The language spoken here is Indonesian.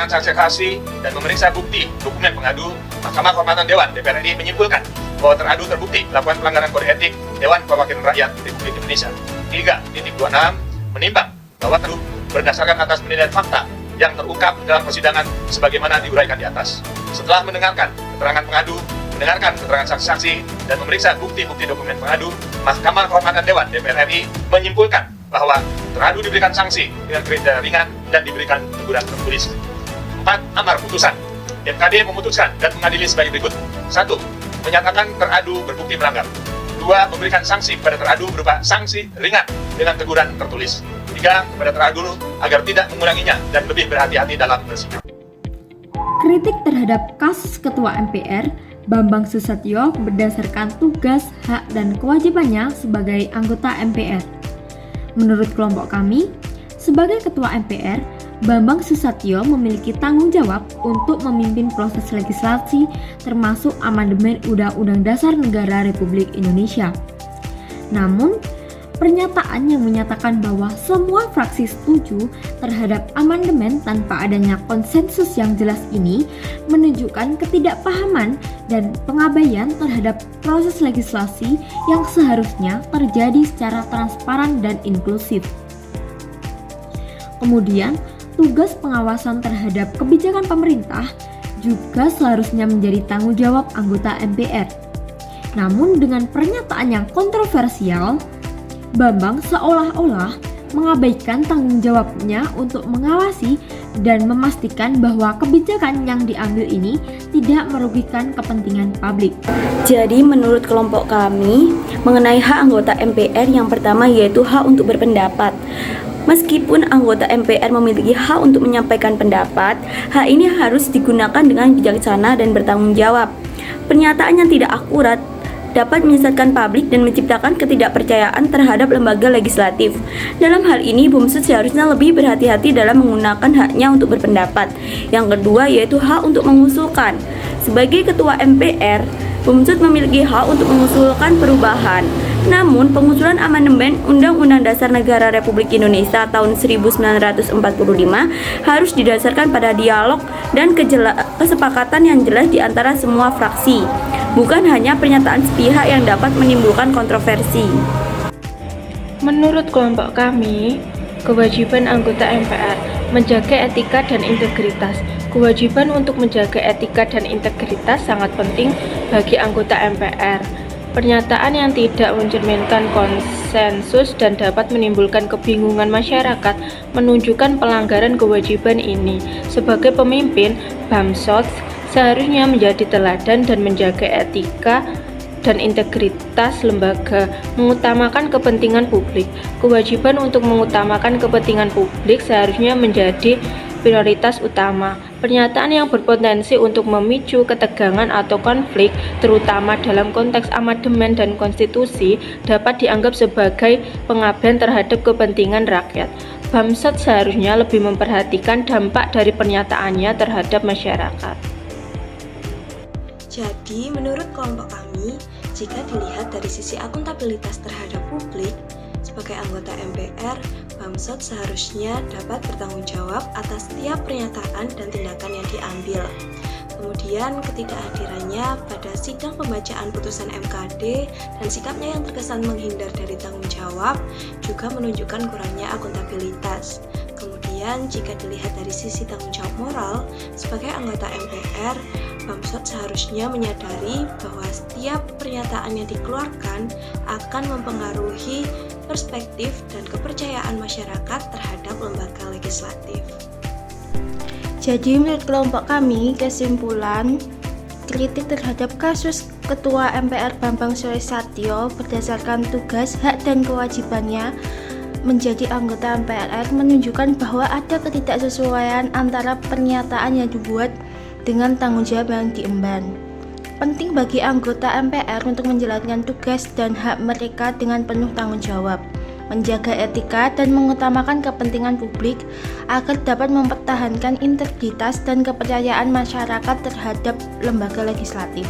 keterangan saksi-saksi, dan memeriksa bukti dokumen pengadu, Mahkamah Kehormatan Dewan DPR RI menyimpulkan bahwa teradu terbukti melakukan pelanggaran kode etik Dewan Perwakilan Rakyat Republik Indonesia. 3.26 menimbang bahwa teradu berdasarkan atas penilaian fakta yang terungkap dalam persidangan sebagaimana diuraikan di atas. Setelah mendengarkan keterangan pengadu, mendengarkan keterangan saksi-saksi, dan memeriksa bukti-bukti dokumen pengadu, Mahkamah Kehormatan Dewan DPR RI menyimpulkan bahwa teradu diberikan sanksi dengan kriteria ringan dan diberikan teguran tertulis. 4. Amar putusan. MKD memutuskan dan mengadili sebagai berikut. 1. Menyatakan teradu berbukti melanggar. 2. Memberikan sanksi kepada teradu berupa sanksi ringan dengan teguran tertulis. 3. Kepada teradu agar tidak mengulanginya dan lebih berhati-hati dalam bersikap. Kritik terhadap kasus Ketua MPR Bambang Susatyo berdasarkan tugas, hak, dan kewajibannya sebagai anggota MPR. Menurut kelompok kami, sebagai Ketua MPR, Bambang Susatyo memiliki tanggung jawab untuk memimpin proses legislasi termasuk amandemen Undang-Undang Dasar Negara Republik Indonesia. Namun, pernyataan yang menyatakan bahwa semua fraksi setuju terhadap amandemen tanpa adanya konsensus yang jelas ini menunjukkan ketidakpahaman dan pengabaian terhadap proses legislasi yang seharusnya terjadi secara transparan dan inklusif. Kemudian, tugas pengawasan terhadap kebijakan pemerintah juga seharusnya menjadi tanggung jawab anggota MPR. Namun dengan pernyataan yang kontroversial, Bambang seolah-olah mengabaikan tanggung jawabnya untuk mengawasi dan memastikan bahwa kebijakan yang diambil ini tidak merugikan kepentingan publik. Jadi menurut kelompok kami, mengenai hak anggota MPR yang pertama yaitu hak untuk berpendapat. Meskipun anggota MPR memiliki hak untuk menyampaikan pendapat, hak ini harus digunakan dengan bijaksana dan bertanggung jawab. Pernyataan yang tidak akurat dapat menyesatkan publik dan menciptakan ketidakpercayaan terhadap lembaga legislatif. Dalam hal ini, BUMSUT seharusnya lebih berhati-hati dalam menggunakan haknya untuk berpendapat. Yang kedua yaitu hak untuk mengusulkan. Sebagai Ketua MPR, BUMSUT memiliki hak untuk mengusulkan perubahan. Namun, pengusulan amandemen Undang-Undang Dasar Negara Republik Indonesia tahun 1945 harus didasarkan pada dialog dan kesepakatan yang jelas di antara semua fraksi, bukan hanya pernyataan sepihak yang dapat menimbulkan kontroversi. Menurut kelompok kami, kewajiban anggota MPR menjaga etika dan integritas. Kewajiban untuk menjaga etika dan integritas sangat penting bagi anggota MPR. Pernyataan yang tidak mencerminkan konsensus dan dapat menimbulkan kebingungan masyarakat menunjukkan pelanggaran kewajiban ini. Sebagai pemimpin, BAMSOT seharusnya menjadi teladan dan menjaga etika dan integritas lembaga, mengutamakan kepentingan publik. Kewajiban untuk mengutamakan kepentingan publik seharusnya menjadi prioritas utama. Pernyataan yang berpotensi untuk memicu ketegangan atau konflik, terutama dalam konteks amandemen dan konstitusi, dapat dianggap sebagai pengabaian terhadap kepentingan rakyat. BAMSOT seharusnya lebih memperhatikan dampak dari pernyataannya terhadap masyarakat. Jadi, menurut kelompok kami, jika dilihat dari sisi akuntabilitas terhadap publik, sebagai anggota MPR, BAMSOT seharusnya dapat bertanggung jawab atas setiap pernyataan dan tindakan yang diambil. Kemudian, ketidakhadirannya pada sidang pembacaan putusan MKD dan sikapnya yang terkesan menghindar dari tanggung jawab juga menunjukkan kurangnya akuntabilitas. Kemudian, jika dilihat dari sisi tanggung jawab moral, sebagai anggota MPR, BAMSOT seharusnya menyadari bahwa setiap pernyataan yang dikeluarkan akan mempengaruhi perspektif dan kepercayaan masyarakat terhadap lembaga legislatif. Jadi menurut kelompok kami, kesimpulan kritik terhadap kasus Ketua MPR Bambang Susatyo berdasarkan tugas, hak, dan kewajibannya menjadi anggota MPR menunjukkan bahwa ada ketidaksesuaian antara pernyataan yang dibuat dengan tanggung jawab yang diemban. Penting bagi anggota MPR untuk menjalankan tugas dan hak mereka dengan penuh tanggung jawab, menjaga etika dan mengutamakan kepentingan publik agar dapat mempertahankan integritas dan kepercayaan masyarakat terhadap lembaga legislatif.